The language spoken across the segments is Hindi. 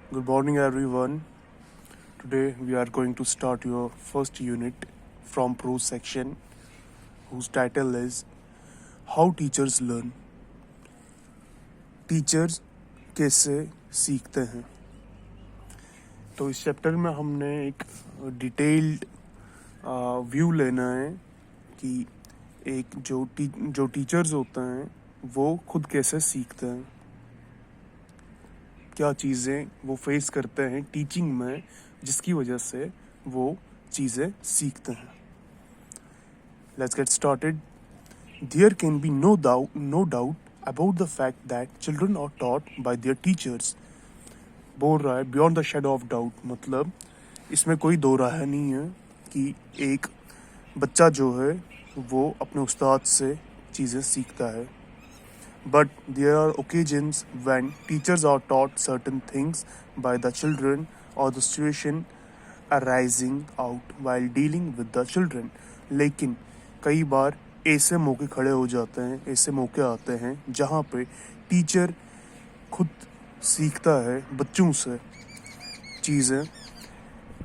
Good morning, everyone. Today we are going to start your first unit from prose section, whose title is How Teachers Learn. Teachers कैसे सीखते हैं। तो इस चैप्टर में हमने एक डिटेल्ड व्यू लेना है कि एक जो टीचर्स होते हैं वो खुद कैसे सीखते हैं, क्या चीज़ें वो फेस करते हैं टीचिंग में जिसकी वजह से वो चीज़ें सीखते हैं। Let's get started. There can be no doubt about the fact that children are taught by their teachers. बोल रहा है beyond the shadow of doubt, मतलब इसमें कोई दो राय नहीं है कि एक बच्चा जो है वो अपने उस्ताद से चीज़ें सीखता है। But there are occasions when teachers are taught certain things by the children or the situation arising out while dealing with the children. लेकिन कई बार ऐसे मौके खड़े हो जाते हैं, ऐसे मौके आते हैं जहाँ पे टीचर खुद सीखता है बच्चों से चीज़ें,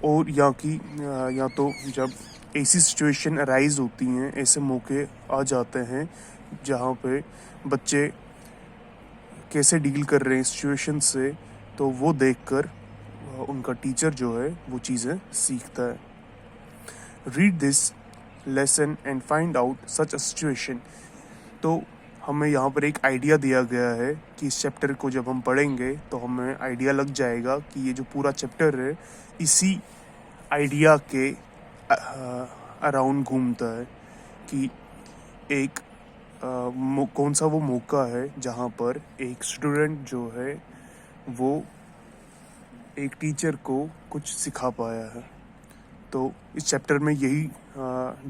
और या तो जब ऐसी सिचुएशन अराइज होती हैं, ऐसे मौके आ जाते हैं जहाँ पे बच्चे कैसे डील कर रहे हैं सिचुएशन से, तो वो देखकर उनका टीचर जो है वो चीज़ें सीखता है। Read this lesson and find out such a situation. तो हमें यहाँ पर एक आइडिया दिया गया है कि इस चैप्टर को जब हम पढ़ेंगे तो हमें आइडिया लग जाएगा कि ये जो पूरा चैप्टर है इसी आइडिया के अराउंड घूमता है कि एक कौन सा वो मौका है जहाँ पर एक स्टूडेंट जो है वो एक टीचर को कुछ सिखा पाया है। तो इस चैप्टर में यही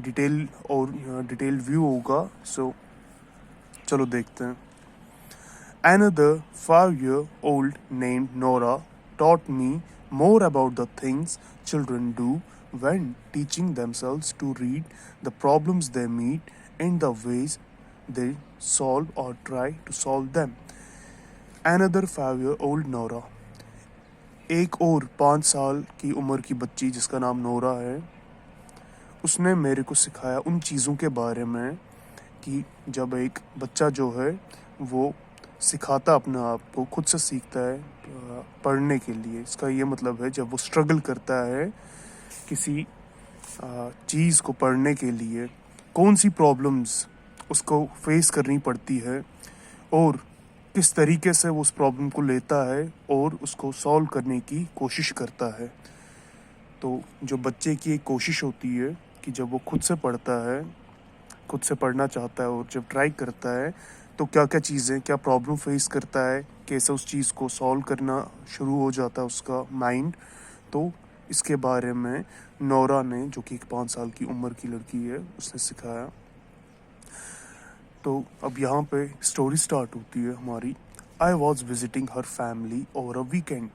डिटेल व्यू होगा। सो चलो देखते हैं। Another 5-year-old named Nora taught me more about the things children do when teaching themselves to read, the problems they meet, and the ways they solve or try to solve them. Another 5-year-old Nora, एक और 5 साल की उम्र की बच्ची जिसका नाम नोरा है, उसने मेरे को सिखाया उन चीज़ों के बारे में कि जब एक बच्चा जो है वो सिखाता अपने आप को, खुद से सीखता है पढ़ने के लिए। इसका ये मतलब है जब वो स्ट्रगल करता है किसी चीज़ को पढ़ने के लिए, कौन सी प्रॉब्लम्स उसको फेस करनी पड़ती है और किस तरीके से वो उस प्रॉब्लम को लेता है और उसको सॉल्व करने की कोशिश करता है। तो जो बच्चे की एक कोशिश होती है कि जब वो खुद से पढ़ता है, खुद से पढ़ना चाहता है और जब ट्राई करता है तो क्या क्या चीज़ें, क्या प्रॉब्लम फेस करता है, कैसे उस चीज़ को सॉल्व करना शुरू हो जाता है उसका माइंड। तो इसके बारे में नोरा ने, जो कि एक 5 साल की उम्र की लड़की है, उसने सिखाया। तो अब यहाँ पे स्टोरी स्टार्ट होती है हमारी। I was visiting her family over a weekend.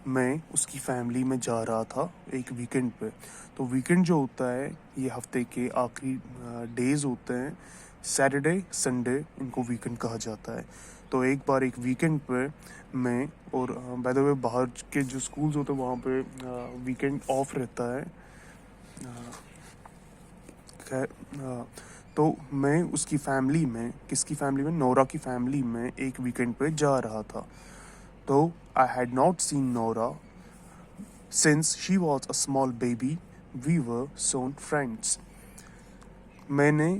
मैं उसकी फैमिली में जा रहा था एक वीकेंड पे। तो वीकेंड जो होता है ये हफ्ते के आखिरी डेज होते हैं। सैटरडे संडे इनको वीकेंड कहा जाता है। तो एक बार एक वीकेंड पे मैं, और बाय द वे बाहर के जो स्कूल्स होते हैं वहाँ पे वीकेंड ऑफ रहता है। खैर, तो मैं उसकी फैमिली में, किसकी फैमिली में, नोरा की फैमिली में एक वीकेंड पे जा रहा था। तो I had not seen Nora since she was a small baby. We were soon friends. मैंने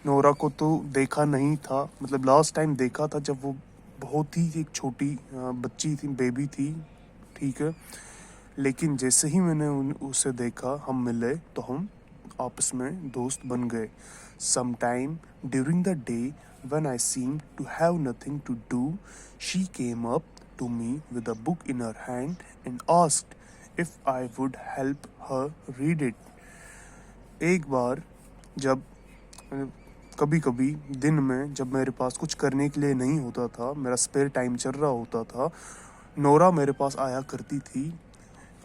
नोरा को तो देखा नहीं था, मतलब लास्ट टाइम देखा था जब वो बहुत ही एक छोटी बच्ची थी, बेबी थी, ठीक है। लेकिन जैसे ही मैंने उसे देखा, हम मिले तो हम आपस में दोस्त बन गए। Sometime during the day when I seemed to have nothing to do, she came up to me with a book in her hand and asked if I would help her read it. एक बार जब कभी कभी दिन में जब मेरे पास कुछ करने के लिए नहीं होता था, मेरा स्पेयर टाइम चल रहा होता था, नोरा मेरे पास आया करती थी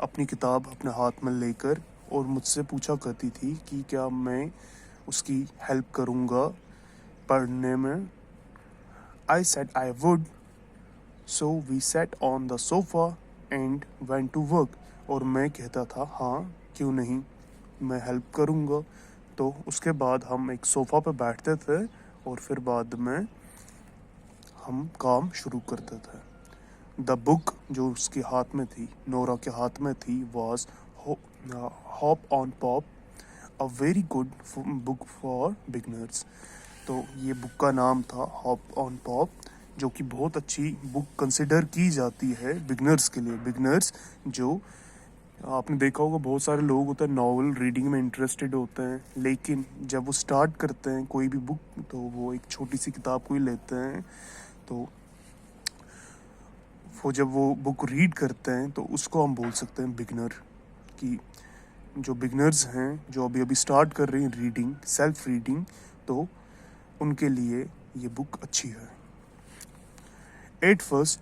अपनी किताब अपने हाथ में लेकर और मुझसे पूछा करती थी कि क्या मैं उसकी हेल्प करूँगा पढ़ने में। I said I would, so we sat on the sofa and went to work, और मैं कहता था हाँ क्यों नहीं, मैं हेल्प करूँगा। तो उसके बाद हम एक सोफ़ा पे बैठते थे और फिर बाद में हम काम शुरू करते थे। द बुक जो उसके हाथ में थी, नोरा के हाथ में थी, was hop on pop, a very good book for beginners. तो ये बुक का नाम था हॉप ऑन पॉप, जो कि बहुत अच्छी बुक कंसिडर की जाती है बिगनर्स के लिए। बिगनर्स जो, आपने देखा होगा बहुत सारे लोग होते हैं नॉवल रीडिंग में इंटरेस्टेड होते हैं, लेकिन जब वो स्टार्ट करते हैं कोई भी बुक तो वो एक छोटी सी किताब को ही लेते हैं। तो वो जब वो बुक रीड करते हैं तो उसको हम बोल सकते हैं बिगनर। कि जो बिगनर्स हैं जो अभी अभी स्टार्ट कर रही हैं रीडिंग, सेल्फ रीडिंग, तो उनके लिए ये बुक अच्छी है। At first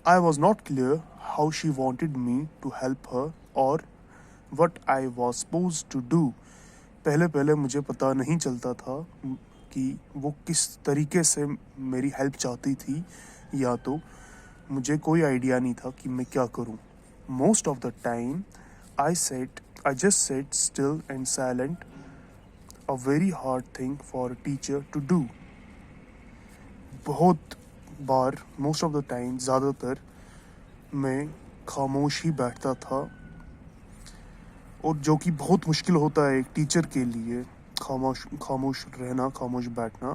I was not clear how she wanted me to help her or what I was supposed to do. पहले पहले मुझे पता नहीं चलता था कि वो किस तरीके से मेरी हेल्प चाहती थी, या तो मुझे कोई आइडिया नहीं था कि मैं क्या करूं। Most of the time I just sat still and silent, a very hard thing for a teacher to do. बहुत बार, मोस्ट ऑफ द टाइम, ज़्यादातर मैं खामोश ही बैठता था, और जो कि बहुत मुश्किल होता है एक टीचर के लिए, खामोश रहना, खामोश बैठना,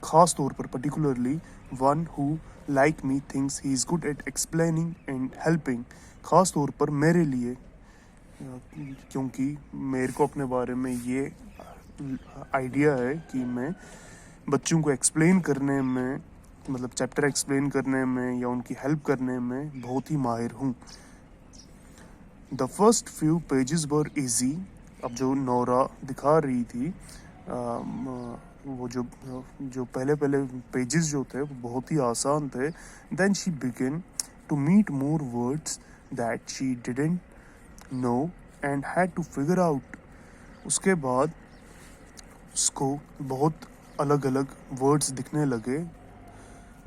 ख़ास तौर पर particularly one who like me thinks he is good at explaining and helping. ख़ास तौर पर मेरे लिए, क्योंकि मेरे को अपने बारे में ये आइडिया है कि मैं बच्चों को एक्सप्लेन करने में, मतलब चैप्टर एक्सप्लेन करने में या उनकी हेल्प करने में बहुत ही माहिर हूँ। The first few pages were easy. अब जो नोरा दिखा रही थी, वो जो पहले पहले पेजेस जो थे वो बहुत ही आसान थे। Then she began to meet more words that she didn't know and had to figure out. उसके बाद उसको बहुत अलग अलग वर्ड्स दिखने लगे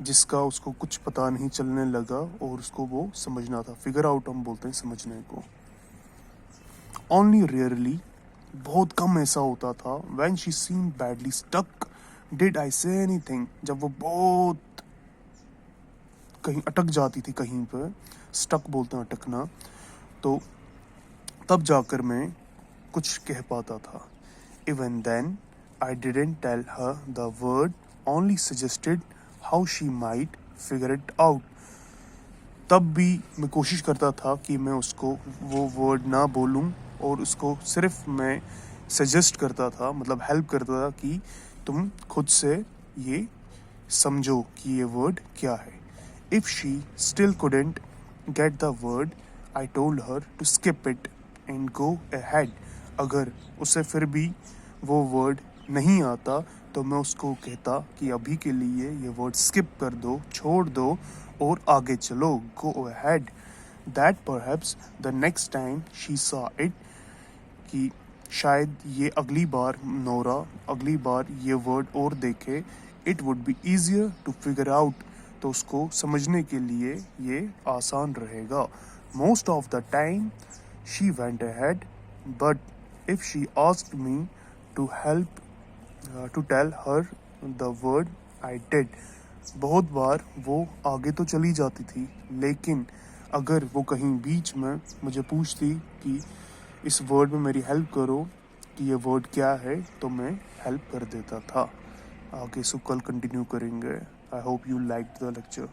जिसका उसको कुछ पता नहीं चलने लगा, और उसको वो समझना था। फिगर आउट हम बोलते हैं समझने को। ओनली रेयरली, बहुत कम ऐसा होता था, when she seem badly stuck did I say anything, जब वो बहुत कहीं अटक जाती थी कहीं पर, स्टक बोलते हैं अटकना, तो तब जाकर मैं कुछ कह पाता था। Even then I didn't tell her the word, only suggested how she might figure it out. तब भी मैं कोशिश करता था कि मैं उसको वो वर्ड ना बोलूं, और उसको सिर्फ मैं सजेस्ट करता था, मतलब हेल्प करता था कि तुम खुद से ये समझो कि ये वर्ड क्या है। If she still couldn't get the word, I told her to skip it and go ahead. अगर उसे फिर भी वो वर्ड नहीं आता तो मैं उसको कहता कि अभी के लिए ये वर्ड स्किप कर दो, छोड़ दो और आगे चलो, go ahead. That perhaps the next time she saw it, कि शायद ये अगली बार नोरा अगली बार ये वर्ड और देखे, it would be easier to figure out, तो उसको समझने के लिए ये आसान रहेगा। Most of the time she went ahead, but if she asked me to help to tell her the word, I did. बहुत बार वो आगे तो चली जाती थी, लेकिन अगर वो कहीं बीच में मुझे पूछती कि इस वर्ड में मेरी हेल्प करो कि ये वर्ड क्या है, तो मैं हेल्प कर देता था। आगे सो कल कंटिन्यू करेंगे। I hope you like the lecture.